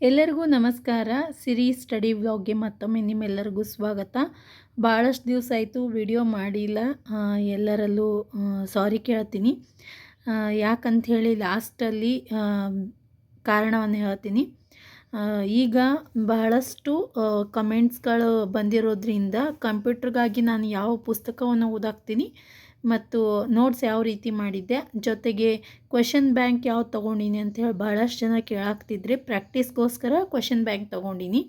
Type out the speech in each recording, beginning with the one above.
ಎಲ್ಲರಿಗೂ ನಮಸ್ಕಾರ. ಸಿರಿ ಸ್ಟಡಿ ವ್ಲಾಗ್ಗೆ ಮತ್ತೊಮ್ಮೆ ನಿಮ್ಮೆಲ್ಲರಿಗೂ ಸ್ವಾಗತ. ಭಾಳಷ್ಟು ದಿವಸ ಆಯಿತು ವಿಡಿಯೋ ಮಾಡಿಲ್ಲ. ಎಲ್ಲರಲ್ಲೂ ಸಾರಿ ಕೇಳ್ತೀನಿ. ಯಾಕಂಥೇಳಿ ಲಾಸ್ಟಲ್ಲಿ ಕಾರಣವನ್ನು ಹೇಳ್ತೀನಿ. ಈಗ ಬಹಳಷ್ಟು ಕಮೆಂಟ್ಸ್ಗಳು ಬಂದಿರೋದ್ರಿಂದ ಕಂಪ್ಯೂಟರ್ಗಾಗಿ ನಾನು ಯಾವ ಪುಸ್ತಕವನ್ನು ಓದಾಕ್ತೀನಿ ಮತ್ತು ನೋಟ್ಸ್ ಯಾವ ರೀತಿ ಮಾಡಿದ್ದೆ, ಜೊತೆಗೆ ಕ್ವೆಶನ್ ಬ್ಯಾಂಕ್ ಯಾವ್ದು ತೊಗೊಂಡಿನಿ ಅಂಥೇಳಿ ಭಾಳಷ್ಟು ಜನ ಕೇಳಾಕ್ತಿದ್ರೆ ಪ್ರಾಕ್ಟೀಸ್ಗೋಸ್ಕರ ಕ್ವೆಶನ್ ಬ್ಯಾಂಕ್ ತೊಗೊಂಡಿನಿ.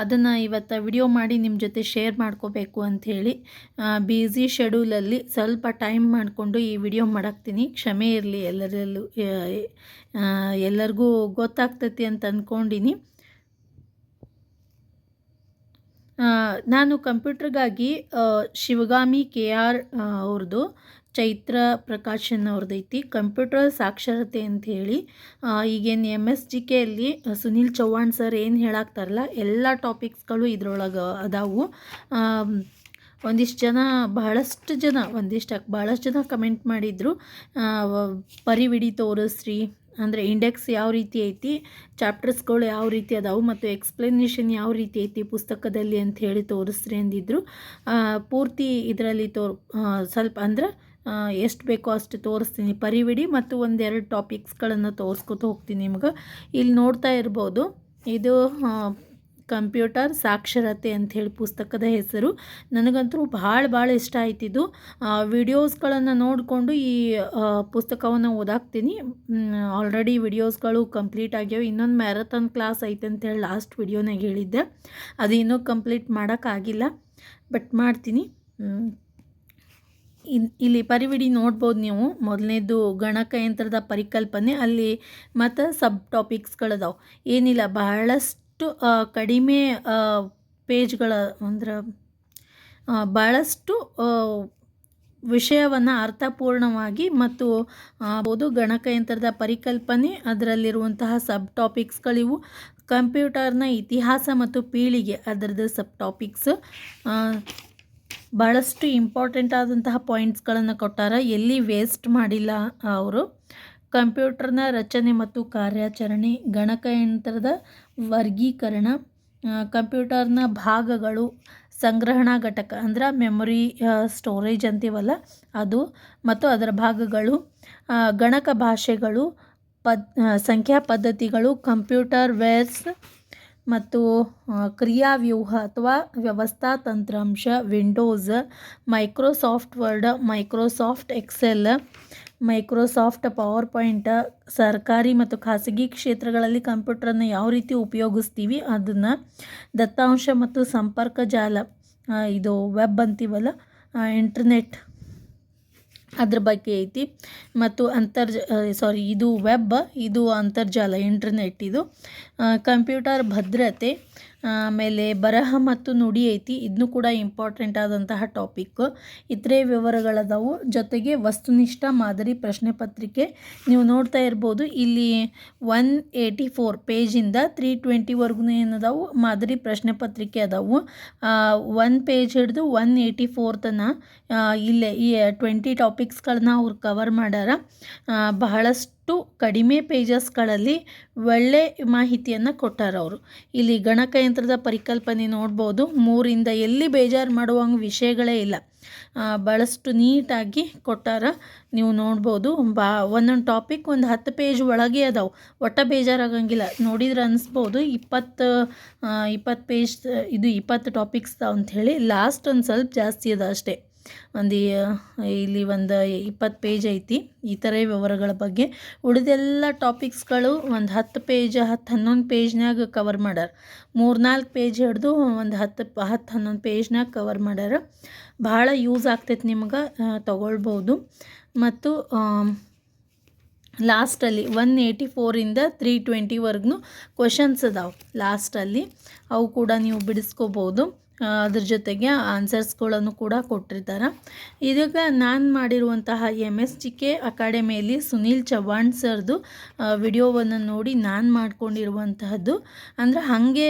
ಅದನ್ನು ಇವತ್ತು ವಿಡಿಯೋ ಮಾಡಿ ನಿಮ್ಮ ಜೊತೆ ಶೇರ್ ಮಾಡ್ಕೋಬೇಕು ಅಂಥೇಳಿ ಬ್ಯುಸಿ ಶೆಡ್ಯೂಲಲ್ಲಿ ಸ್ವಲ್ಪ ಟೈಮ್ ಮಾಡಿಕೊಂಡು ಈ ವಿಡಿಯೋ ಮಾಡಾಕ್ತೀನಿ. ಕ್ಷಮೆ ಇರಲಿ ಎಲ್ಲರಿಗೂ ಗೊತ್ತಾಗ್ತೈತಿ ಅಂತ ಅಂದ್ಕೊಂಡಿನಿ. ನಾನು ಕಂಪ್ಯೂಟರ್ಗಾಗಿ ಶಿವಗಾಮಿ KR ಅವ್ರದ್ದು ಚೈತ್ರ ಪ್ರಕಾಶನ್ ಅವ್ರದ್ದೈತಿ ಕಂಪ್ಯೂಟರ್ ಸಾಕ್ಷರತೆ ಅಂಥೇಳಿ. ಈಗೇನು MSGKಯಲ್ಲಿ ಸುನಿಲ್ ಚೌಹಾಣ್ ಸರ್ ಏನು ಹೇಳಾಕ್ತಾರಲ್ಲ ಎಲ್ಲ ಟಾಪಿಕ್ಸ್ಗಳು ಇದ್ರೊಳಗೆ ಅದಾವು. ಭಾಳಷ್ಟು ಜನ ಕಮೆಂಟ್ ಮಾಡಿದರು, ಪರಿವಿಡಿ ತೋರಿಸ್ರಿ, ಅಂದರೆ ಇಂಡೆಕ್ಸ್ ಯಾವ ರೀತಿ ಐತಿ, ಚಾಪ್ಟರ್ಸ್ಗಳು ಯಾವ ರೀತಿ ಅದಾವು ಮತ್ತು ಎಕ್ಸ್ಪ್ಲನೇಷನ್ ಯಾವ ರೀತಿ ಐತಿ ಪುಸ್ತಕದಲ್ಲಿ ಅಂತ ಹೇಳಿ ತೋರಿಸ್ರಿ ಅಂದಿದ್ರು. ಪೂರ್ತಿ ಇದರಲ್ಲಿ ಸ್ವಲ್ಪ ಅಂದ್ರೆ ಎಷ್ಟು ಬೇಕೋ ಅಷ್ಟು ತೋರಿಸ್ತೀನಿ. ಪರಿವಿಡಿ ಮತ್ತು ಒಂದೆರಡು ಟಾಪಿಕ್ಸ್ಗಳನ್ನು ತೋರಿಸ್ಕೊತ ಹೋಗ್ತೀನಿ ನಿಮ್ಗೆ. ಇಲ್ಲಿ ನೋಡ್ತಾ ಇರ್ಬೋದು, ಇದು ಕಂಪ್ಯೂಟರ್ ಸಾಕ್ಷರತೆ ಅಂಥೇಳಿ ಪುಸ್ತಕದ ಹೆಸರು. ನನಗಂತೂ ಭಾಳ ಇಷ್ಟ ಆಯ್ತಿದ್ದು. ವಿಡಿಯೋಸ್ಗಳನ್ನು ನೋಡಿಕೊಂಡು ಈ ಪುಸ್ತಕವನ್ನು ಓದಾಕ್ತೀನಿ. ಆಲ್ರೆಡಿ ವಿಡಿಯೋಸ್ಗಳು ಕಂಪ್ಲೀಟ್ ಆಗ್ಯಾವ. ಇನ್ನೊಂದು ಮ್ಯಾರಥಾನ್ ಕ್ಲಾಸ್ ಐತೆ ಅಂತೇಳಿ ಲಾಸ್ಟ್ ವಿಡಿಯೋನಾಗ ಹೇಳಿದ್ದೆ. ಅದು ಇನ್ನೂ ಕಂಪ್ಲೀಟ್ ಮಾಡೋಕ್ಕಾಗಿಲ್ಲ, ಬಟ್ ಮಾಡ್ತೀನಿ. ಇಲ್ಲಿ ಪರಿವಿಡಿ ನೋಡ್ಬೋದು ನೀವು. ಮೊದಲನೇದು ಗಣಕಯಂತ್ರದ ಪರಿಕಲ್ಪನೆ, ಅಲ್ಲಿ ಮತ್ತು ಸಬ್ ಟಾಪಿಕ್ಸ್ಗಳದಾವೆ. ಏನಿಲ್ಲ, ಬಹಳಷ್ಟು ಕಡಿಮೆ ಪೇಜ್ಗಳ ಅಂದ್ರೆ ಭಾಳಷ್ಟು ವಿಷಯವನ್ನು ಅರ್ಥಪೂರ್ಣವಾಗಿ ಮತ್ತು ಗಣಕಯಂತ್ರದ ಪರಿಕಲ್ಪನೆ, ಅದರಲ್ಲಿರುವಂತಹ ಸಬ್ ಟಾಪಿಕ್ಸ್ಗಳಿವು. ಕಂಪ್ಯೂಟರ್ನ ಇತಿಹಾಸ ಮತ್ತು ಪೀಳಿಗೆ ಅದರದ್ದು ಸಬ್ ಟಾಪಿಕ್ಸ್. ಭಾಳಷ್ಟು ಇಂಪಾರ್ಟೆಂಟ್ ಆದಂತಹ ಪಾಯಿಂಟ್ಸ್ಗಳನ್ನು ಕೊಟ್ಟಾರ, ಎಲ್ಲಿ ವೇಸ್ಟ್ ಮಾಡಿಲ್ಲ ಅವರು. ಕಂಪ್ಯೂಟರ್ನ ರಚನೆ ಮತ್ತು ಕಾರ್ಯಾಚರಣೆ, ಗಣಕಯಂತ್ರದ ವರ್ಗೀಕರಣ, ಕಂಪ್ಯೂಟರ್ನ ಭಾಗಗಳು, ಸಂಗ್ರಹಣಾ ಘಟಕ ಅಂದ್ರೆ ಮೆಮೊರಿ ಸ್ಟೋರೇಜ್ ಅಂತೀವಲ್ಲ ಅದು, ಮತ್ತು ಅದರ ಭಾಗಗಳು, ಗಣಕ ಭಾಷೆಗಳು, ಸಂಖ್ಯಾ ಪದ್ಧತಿಗಳು, ಕಂಪ್ಯೂಟರ್ ವೇರ್ಸ್ ಮತ್ತು ಕ್ರಿಯಾವ್ಯೂಹ ಅಥವಾ ವ್ಯವಸ್ಥಾ ತಂತ್ರಾಂಶ, Windows, Microsoft Word, Microsoft Excel, Microsoft PowerPoint, ಸರ್ಕಾರಿ ಮತ್ತು ಖಾಸಗಿ ಕ್ಷೇತ್ರಗಳಲ್ಲಿ ಕಂಪ್ಯೂಟರನ್ನು ಯಾವ ರೀತಿ ಉಪಯೋಗಿಸ್ತೀವಿ ಅದನ್ನು, ದತ್ತಾಂಶ ಮತ್ತು ಸಂಪರ್ಕ ಜಾಲ, ಇದು ವೆಬ್ ಅಂತೀವಲ್ಲ ಇಂಟರ್ನೆಟ್, ಅದ್ರ ಬಗ್ಗೆ ಐತಿ. ಮತ್ತು ಇದು ವೆಬ್, ಇದು ಅಂತರ್ಜಾಲ ಇಂಟರ್ನೆಟ್. ಇದು ಕಂಪ್ಯೂಟರ್ ಭದ್ರತೆ, ಆಮೇಲೆ ಬರಹ ಮತ್ತು ನುಡಿ ಐತಿ, ಇದನ್ನು ಕೂಡ ಇಂಪಾರ್ಟೆಂಟ್ ಆದಂತಹ ಟಾಪಿಕ್. ಇತರೆ ವಿವರಗಳದಾವು, ಜೊತೆಗೆ ವಸ್ತುನಿಷ್ಠ ಮಾದರಿ ಪ್ರಶ್ನೆ ಪತ್ರಿಕೆ. ನೀವು ನೋಡ್ತಾ ಇರ್ಬೋದು ಇಲ್ಲಿ 184 ಪೇಜಿಂದ 320ವರೆಗೂ ಏನದಾವು ಮಾದರಿ ಪ್ರಶ್ನೆ ಪತ್ರಿಕೆ ಅದಾವು. 1 ಪೇಜ್ ಹಿಡಿದು 184 ತನಕ ಇಲ್ಲೇ ಈ 20 ಟಾಪಿಕ್ಸ್ಗಳನ್ನ ಅವ್ರು ಕವರ್ ಮಾಡ್ಯಾರ. ಬಹಳಷ್ಟು ಕಡಿಮೆ ಪೇಜಸ್ಗಳಲ್ಲಿ ಒಳ್ಳೆ ಮಾಹಿತಿಯನ್ನು ಕೊಟ್ಟಾರ ಅವರು. ಇಲ್ಲಿ ಗಣಕಯಂತ್ರದ ಪರಿಕಲ್ಪನೆ ನೋಡ್ಬೋದು, 3ರಿಂದ ಎಲ್ಲಿ ಬೇಜಾರು ಮಾಡುವಂಗೆ ವಿಷಯಗಳೇ ಇಲ್ಲ. ಭಾಳಷ್ಟು ನೀಟಾಗಿ ಕೊಟ್ಟಾರ, ನೀವು ನೋಡ್ಬೋದು. ಒಂದೊಂದು ಟಾಪಿಕ್ ಒಂದು 10 ಪೇಜ್ ಒಳಗೆ ಅದಾವೆ, ಒಟ್ಟ ಬೇಜಾರಾಗಂಗಿಲ್ಲ. ನೋಡಿದ್ರೆ ಅನಿಸ್ಬೋದು 20 ಪೇಜ್ ಇದು 20 ಟಾಪಿಕ್ಸ್ ಅಂಥೇಳಿ. ಲಾಸ್ಟ್ ಒಂದು ಸ್ವಲ್ಪ ಜಾಸ್ತಿ ಅದ ಅಷ್ಟೇ, ಇಲ್ಲಿ ಒಂದು 20 ಪೇಜ್ ಐತಿ ಈ ಥರ ವಿವರಗಳ ಬಗ್ಗೆ. ಉಳಿದೆಲ್ಲ ಟಾಪಿಕ್ಸ್ಗಳು ಒಂದು 10 ಪೇಜ್ 10-11 ಪೇಜ್ನಾಗ ಕವರ್ ಮಾಡ್ಯಾರ. 3-4 ಪೇಜ್ ಹಿಡಿದು ಒಂದು 10-11 ಪೇಜ್ನಾಗ ಕವರ್ ಮಾಡ್ಯಾರ. ಭಾಳ ಯೂಸ್ ಆಗ್ತೈತೆ ನಿಮ್ಗೆ, ತಗೊಳ್ಬೋದು. ಮತ್ತು ಲಾಸ್ಟಲ್ಲಿ 184ರಿಂದ 320ವರೆಗೂ ಕ್ವೆಶನ್ಸ್ ಅದಾವೆ ಲಾಸ್ಟಲ್ಲಿ, ಅವು ಕೂಡ ನೀವು ಬಿಡಿಸ್ಕೋಬೋದು. ಅದ್ರ ಜೊತೆಗೆ ಆನ್ಸರ್ಸ್ಗಳನ್ನು ಕೂಡ ಕೊಟ್ಟಿರ್ತಾರೆ. ಇದೀಗ ನಾನು ಮಾಡಿರುವಂತಹ MSTK ಅಕಾಡೆಮಿಯಲ್ಲಿ ಸುನೀಲ್ ಚವ್ಹಾಣ್ ಸರ್ದು ವಿಡಿಯೋವನ್ನು ನೋಡಿ ನಾನು ಮಾಡ್ಕೊಂಡಿರುವಂತಹದ್ದು. ಅಂದರೆ ಹಾಗೆ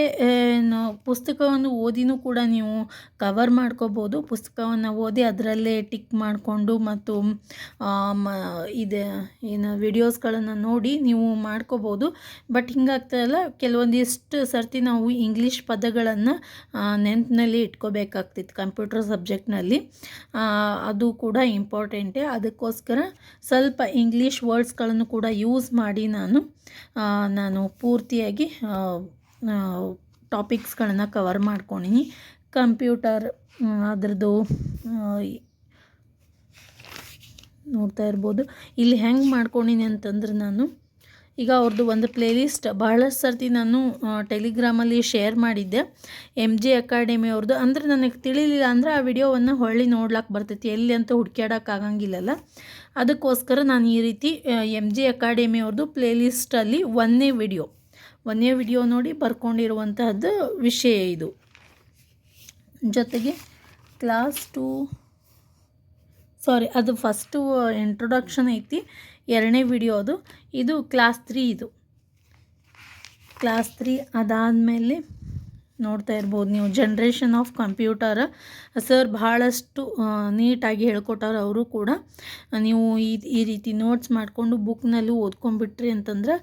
ಪುಸ್ತಕವನ್ನು ಓದಿನೂ ಕೂಡ ನೀವು ಕವರ್ ಮಾಡ್ಕೋಬೋದು. ಪುಸ್ತಕವನ್ನು ಓದಿ ಅದರಲ್ಲೇ ಟಿಕ್ ಮಾಡಿಕೊಂಡು ಮತ್ತು ಇದೆ ಏನು ವಿಡಿಯೋಸ್ಗಳನ್ನು ನೋಡಿ ನೀವು ಮಾಡ್ಕೋಬೋದು. ಬಟ್ ಹಿಂಗಾಗ್ತಾಯಿಲ್ಲ, ಕೆಲವೊಂದಿಷ್ಟು ಸರ್ತಿ ನಾವು ಇಂಗ್ಲೀಷ್ ಪದಗಳನ್ನು ನೆನಪಿನಲ್ಲಿ ಇಟ್ಕೋಬೇಕಾಗ್ತಿತ್ತು ಕಂಪ್ಯೂಟರ್ ಸಬ್ಜೆಕ್ಟ್ನಲ್ಲಿ. ಅದು ಕೂಡ ಇಂಪಾರ್ಟೆಂಟೇ. ಅದಕ್ಕೋಸ್ಕರ ಸ್ವಲ್ಪ ಇಂಗ್ಲೀಷ್ ವರ್ಡ್ಸ್ಗಳನ್ನು ಕೂಡ ಯೂಸ್ ಮಾಡಿ ನಾನು ಪೂರ್ತಿಯಾಗಿ ಟಾಪಿಕ್ಸ್ಗಳನ್ನು ಕವರ್ ಮಾಡ್ಕೊಂಡಿನಿ. ಕಂಪ್ಯೂಟರ್ ಅದರದ್ದು ನೋಡ್ತಾ ಇರ್ಬೋದು. ಇಲ್ಲಿ ಹೆಂಗೆ ಮಾಡ್ಕೊಂಡಿನಿ ಅಂತಂದ್ರೆ, ನಾನು ಈಗ ಅವ್ರದ್ದು ಒಂದು ಪ್ಲೇಲಿಸ್ಟ್ ಬಹಳಷ್ಟು ಸರ್ತಿ ನಾನು ಟೆಲಿಗ್ರಾಮಲ್ಲಿ ಶೇರ್ ಮಾಡಿದ್ದೆ, MG ಅಕಾಡೆಮಿ ಅವ್ರದ್ದು. ಅಂದರೆ ನನಗೆ ತಿಳಿಲಿಲ್ಲ ಅಂದರೆ ಆ ವಿಡಿಯೋವನ್ನು ಹೊಳ್ಳಿ ನೋಡ್ಲಿಕ್ಕೆ ಬರ್ತೈತಿ, ಎಲ್ಲಿ ಅಂತ ಹುಡ್ಕ್ಯಾಡೋಕ್ಕಾಗಂಗಿಲ್ಲಲ್ಲ. ಅದಕ್ಕೋಸ್ಕರ ನಾನು ಈ ರೀತಿ MG ಅಕಾಡೆಮಿ ಅವ್ರದ್ದು ಪ್ಲೇಲಿಸ್ಟಲ್ಲಿ ಒಂದೇ ವಿಡಿಯೋ ನೋಡಿ ಬರ್ಕೊಂಡಿರುವಂತಹದ್ದು ವಿಷಯ ಇದು. ಜೊತೆಗೆ ಕ್ಲಾಸ್ 2 ಅದು ಫಸ್ಟು ಇಂಟ್ರೊಡಕ್ಷನ್ ಐತಿ, ಎರಡನೇ ವಿಡಿಯೋ ಇದು ಕ್ಲಾಸ್ 3. ಇದು ಕ್ಲಾಸ್ 3 ಅದಾದಮೇಲೆ ನೋಡ್ತಾ ಇರ್ಬೋದು ನೀವು ಜನ್ರೇಷನ್ ಆಫ್ ಕಂಪ್ಯೂಟರ್. ಸರ್ ಭಾಳಷ್ಟು ನೀಟಾಗಿ ಹೇಳ್ಕೊಟ್ಟಾರ. ಅವರು ಕೂಡ ನೀವು ಈ ರೀತಿ ನೋಟ್ಸ್ ಮಾಡಿಕೊಂಡು ಬುಕ್ನಲ್ಲೂ ಓದ್ಕೊಂಡ್ಬಿಟ್ರಿ ಅಂತಂದ್ರೆ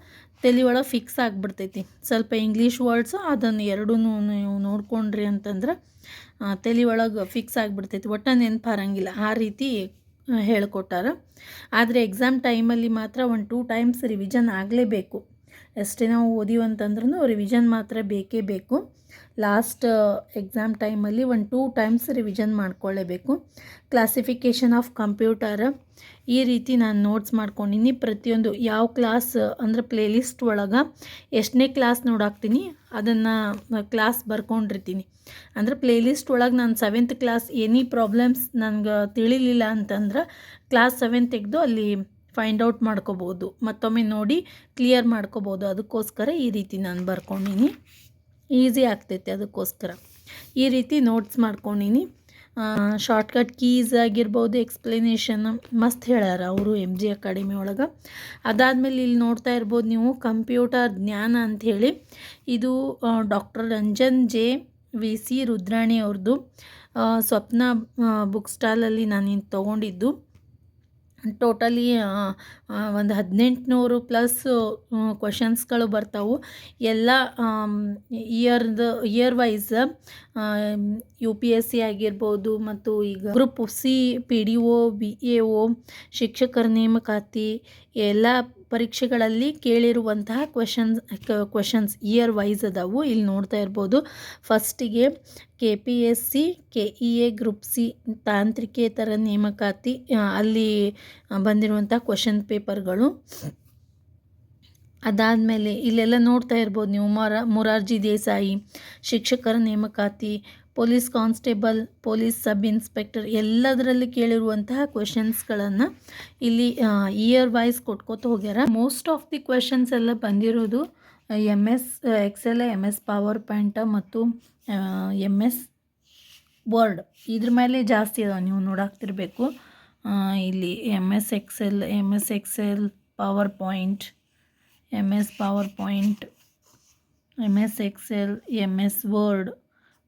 ತಲೆ ಒಳಗೆ ಫಿಕ್ಸ್ ಆಗಿಬಿಡ್ತೈತಿ. ಸ್ವಲ್ಪ ಇಂಗ್ಲೀಷ್ ವರ್ಡ್ಸ್ ಅದನ್ನು ಎರಡೂ ನೀವು ನೋಡ್ಕೊಂಡ್ರಿ ಅಂತಂದ್ರೆ ತಲೆ ಒಳಗೆ ಫಿಕ್ಸ್ ಆಗಿಬಿಡ್ತೈತಿ, ಒಟ್ಟು ನೆನಪು ಹಾರಂಗಿಲ್ಲ, ಆ ರೀತಿ ಹೇಳ್ಕೊಟ್ಟಾರ. ಆದರೆ ಎಕ್ಸಾಮ್ ಟೈಮಲ್ಲಿ ಮಾತ್ರ 1-2 ಟೈಮ್ಸ್ ರಿವಿಷನ್ ಆಗಲೇಬೇಕು. ಎಷ್ಟೇ ನಾವು ಓದಿವಂತಂದ್ರೂ ರಿವಿಷನ್ ಮಾತ್ರ ಬೇಕೇ ಬೇಕು. ಲಾಸ್ಟ್ ಎಕ್ಸಾಮ್ ಟೈಮಲ್ಲಿ 1-2 ಟೈಮ್ಸ್ ರಿವಿಷನ್ ಮಾಡ್ಕೊಳ್ಳೇಬೇಕು. ಕ್ಲಾಸಿಫಿಕೇಷನ್ ಆಫ್ ಕಂಪ್ಯೂಟರ್ ಈ ರೀತಿ ನಾನು ನೋಟ್ಸ್ ಮಾಡ್ಕೊಂಡಿನಿ. ಪ್ರತಿಯೊಂದು ಯಾವ ಕ್ಲಾಸ್ ಅಂದರೆ ಪ್ಲೇಲಿಸ್ಟ್ ಒಳಗೆ ಎಷ್ಟನೇ ಕ್ಲಾಸ್ ನೋಡಾಕ್ತೀನಿ ಅದನ್ನು ಕ್ಲಾಸ್ ಬರ್ಕೊಂಡಿರ್ತೀನಿ. ಅಂದರೆ ಪ್ಲೇಲಿಸ್ಟ್ ಒಳಗೆ ನಾನು 7th ಕ್ಲಾಸ್ ಎನಿ ಪ್ರಾಬ್ಲಮ್ಸ್ ನನಗೆ ತಿಳಿಲಿಲ್ಲ ಅಂತಂದ್ರೆ ಕ್ಲಾಸ್ 7 ತೆಗೆದು ಅಲ್ಲಿ ಫೈಂಡ್ ಔಟ್ ಮಾಡ್ಕೋಬೋದು, ಮತ್ತೊಮ್ಮೆ ನೋಡಿ ಕ್ಲಿಯರ್ ಮಾಡ್ಕೋಬೋದು. ಅದಕ್ಕೋಸ್ಕರ ಈ ರೀತಿ ನಾನು ಬರ್ಕೊಂಡಿನಿ, ಈಸಿ ಆಗ್ತೈತೆ. ಅದಕ್ಕೋಸ್ಕರ ಈ ರೀತಿ ನೋಟ್ಸ್ ಮಾಡ್ಕೊಂಡಿನಿ. ಶಾರ್ಟ್ಕಟ್ ಕೀಸ್ ಆಗಿರ್ಬೋದು, ಎಕ್ಸ್ಪ್ಲನೇಷನ್ ಮಸ್ತ್ ಹೇಳ್ಯಾರ ಅವರು MG ಅಕಾಡೆಮಿ ಒಳಗೆ. ಅದಾದಮೇಲೆ ಇಲ್ಲಿ ನೋಡ್ತಾ ಇರ್ಬೋದು ನೀವು ಕಂಪ್ಯೂಟರ್ ಜ್ಞಾನ ಅಂಥೇಳಿ, ಇದು ಡಾಕ್ಟರ್ ರಂಜನ್ JVC ರುದ್ರಾಣಿ ಅವ್ರದ್ದು. ಸ್ವಪ್ನ ಬುಕ್ ಸ್ಟಾಲಲ್ಲಿ ನಾನು ಇದು ತೊಗೊಂಡಿದ್ದು. ಟೋಟಲಿ ಒಂದು 1800 ಪ್ಲಸ್ ಕ್ವಶನ್ಸ್ಗಳು ಬರ್ತಾವೆ. ಎಲ್ಲ ಇಯರ್ ವೈಸ್ UPSC ಆಗಿರ್ಬೋದು, ಮತ್ತು ಈಗ ಗ್ರೂಪ್ C, PDO, BAO, ಶಿಕ್ಷಕರ ನೇಮಕಾತಿ ಎಲ್ಲ ಪರೀಕ್ಷೆಗಳಲ್ಲಿ ಕೇಳಿರುವಂತಹ ಕ್ವಶನ್ಸ್ ಇಯರ್ ವೈಸ್ ಅದಾವು. ಇಲ್ಲಿ ನೋಡ್ತಾ ಇರ್ಬೋದು. ಫಸ್ಟಿಗೆ KPSC, KEA, ಗ್ರೂಪ್ C ತಾಂತ್ರಿಕೇತರ ನೇಮಕಾತಿ ಅಲ್ಲಿ ಬಂದಿರುವಂಥ ಕ್ವಶನ್ ಪೇಪರ್ಗಳು. ಅದಾದಮೇಲೆ ಇಲ್ಲೆಲ್ಲ ನೋಡ್ತಾ ಇರ್ಬೋದು ನೀವು ಮೊರಾರ್ಜಿ ದೇಸಾಯಿ ಶಿಕ್ಷಕರ ನೇಮಕಾತಿ, police constable, police sub inspector ಎಲ್ಲದರಲ್ಲಿ ಕೇಳಿರುವಂತಹ ಕ್ವೆಶನ್ಸ್ಗಳನ್ನು ಇಲ್ಲಿ ಇಯರ್ ವೈಸ್ ಕೊಟ್ಕೋತ ಹೋಗ್ಯಾರ. ಮೋಸ್ಟ್ ಆಫ್ ದಿ ಕ್ವೆಶನ್ಸ್ ಎಲ್ಲ ಬಂದಿರೋದು MS Excel, MS PowerPoint ಮತ್ತು MS ವರ್ಡ್ ಇದ್ರ ಮೇಲೆ ಜಾಸ್ತಿ ಅದಾವೆ. ನೀವು ನೋಡಾಕ್ತಿರ್ಬೇಕು ಇಲ್ಲಿ MS Excel, PowerPoint, MS PowerPoint, MS Excel, MS word,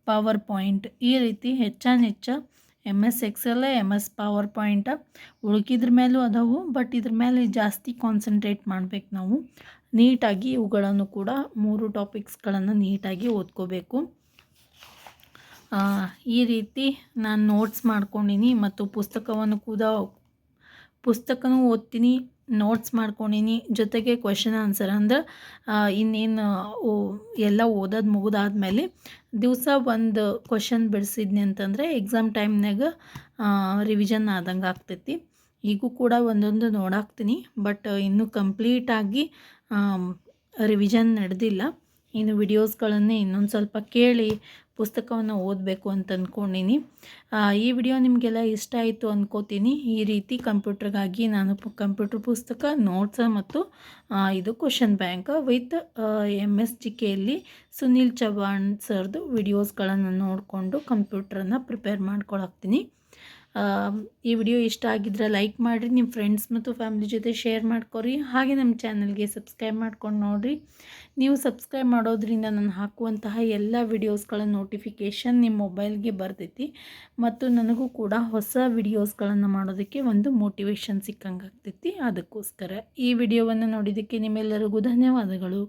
PowerPoint ಈ ರೀತಿ ಹೆಚ್ಚು MS Excel, MS PowerPoint ಉಳ್ಕಿದ್ರ ಮೇಲೂ ಅದಾವು. ಬಟ್ ಇದ್ರ ಮೇಲೆ ಜಾಸ್ತಿ ಕಾನ್ಸಂಟ್ರೇಟ್ ಮಾಡಬೇಕು ನಾವು. ನೀಟಾಗಿ ಇವುಗಳನ್ನು ಕೂಡ 3 ಟಾಪಿಕ್ಸ್ಗಳನ್ನು ನೀಟಾಗಿ ಓದ್ಕೋಬೇಕು. ಈ ರೀತಿ ನಾನು ನೋಟ್ಸ್ ಮಾಡ್ಕೊಂಡಿನಿ ಮತ್ತು ಪುಸ್ತಕನೂ ಓದ್ತೀನಿ, ನೋಟ್ಸ್ ಮಾಡ್ಕೊಂಡಿನಿ. ಜೊತೆಗೆ ಕ್ವೆಶನ್ ಆನ್ಸರ್ ಅಂದ್ರೆ ಇನ್ನೇನು ಎಲ್ಲ ಓದೋದು ಮುಗಿದಾದ್ಮೇಲೆ ದಿವಸ ಒಂದು ಕ್ವೆಶನ್ ಬಿಡಿಸಿದ್ನಿ ಅಂತಂದರೆ ಎಕ್ಸಾಮ್ ಟೈಮ್ನಾಗ ರಿವಿಷನ್ ಆದಂಗೆ ಆಗ್ತೈತಿ. ಈಗೂ ಕೂಡ ಒಂದೊಂದು ನೋಡಾಕ್ತೀನಿ, ಬಟ್ ಇನ್ನೂ ಕಂಪ್ಲೀಟಾಗಿ ರಿವಿಷನ್ ನಡೆದಿಲ್ಲ. ಇನ್ನು ವಿಡಿಯೋಸ್ಗಳನ್ನೇ ಇನ್ನೊಂದು ಸ್ವಲ್ಪ ಕೇಳಿ ಪುಸ್ತಕವನ್ನು ಓದಬೇಕು ಅಂತ ಅಂದ್ಕೊಂಡೀನಿ. ಈ ವಿಡಿಯೋ ನಿಮಗೆಲ್ಲ ಇಷ್ಟ ಆಯಿತು ಅಂದ್ಕೋತೀನಿ. ಈ ರೀತಿ ಕಂಪ್ಯೂಟರ್ಗಾಗಿ ನಾನು ಕಂಪ್ಯೂಟರ್ ಪುಸ್ತಕ, ನೋಟ್ಸ್ ಮತ್ತು ಇದು ಕ್ವಶನ್ ಬ್ಯಾಂಕ್ ವಿತ್ MSGKಯಲ್ಲಿ ಸುನಿಲ್ ಚವ್ಹಾಣ್ ಸರ್ದು ವಿಡಿಯೋಸ್ಗಳನ್ನು ನೋಡಿಕೊಂಡು ಕಂಪ್ಯೂಟ್ರನ್ನು ಪ್ರಿಪೇರ್ ಮಾಡ್ಕೊಳಾಕ್ತೀನಿ. ಈ ವಿಡಿಯೋ ಇಷ್ಟ ಆಗಿದ್ರೆ ಲೈಕ್ ಮಾಡಿರಿ, ನಿಮ್ಮ ಫ್ರೆಂಡ್ಸ್ ಮತ್ತು ಫ್ಯಾಮಿಲಿ ಜೊತೆ ಶೇರ್ ಮಾಡ್ಕೊರಿ. ಹಾಗೆ ನಮ್ಮ ಚಾನಲ್ಗೆ ಸಬ್ಸ್ಕ್ರೈಬ್ ಮಾಡ್ಕೊಂಡು ನೋಡಿರಿ. ನೀವು ಸಬ್ಸ್ಕ್ರೈಬ್ ಮಾಡೋದ್ರಿಂದ ನಾನು ಹಾಕುವಂತಹ ಎಲ್ಲ ವಿಡಿಯೋಸ್ಗಳ ನೋಟಿಫಿಕೇಷನ್ ನಿಮ್ಮ ಮೊಬೈಲ್ಗೆ ಬರ್ತೈತಿ ಮತ್ತು ನನಗೂ ಕೂಡ ಹೊಸ ವಿಡಿಯೋಸ್ಗಳನ್ನು ಮಾಡೋದಕ್ಕೆ ಒಂದು ಮೋಟಿವೇಶನ್ ಸಿಕ್ಕಂಗೆ ಆಗ್ತೈತಿ. ಅದಕ್ಕೋಸ್ಕರ ಈ ವಿಡಿಯೋವನ್ನು ನೋಡಿದ್ದಕ್ಕೆ ನಿಮ್ಮೆಲ್ಲರಿಗೂ ಧನ್ಯವಾದಗಳು.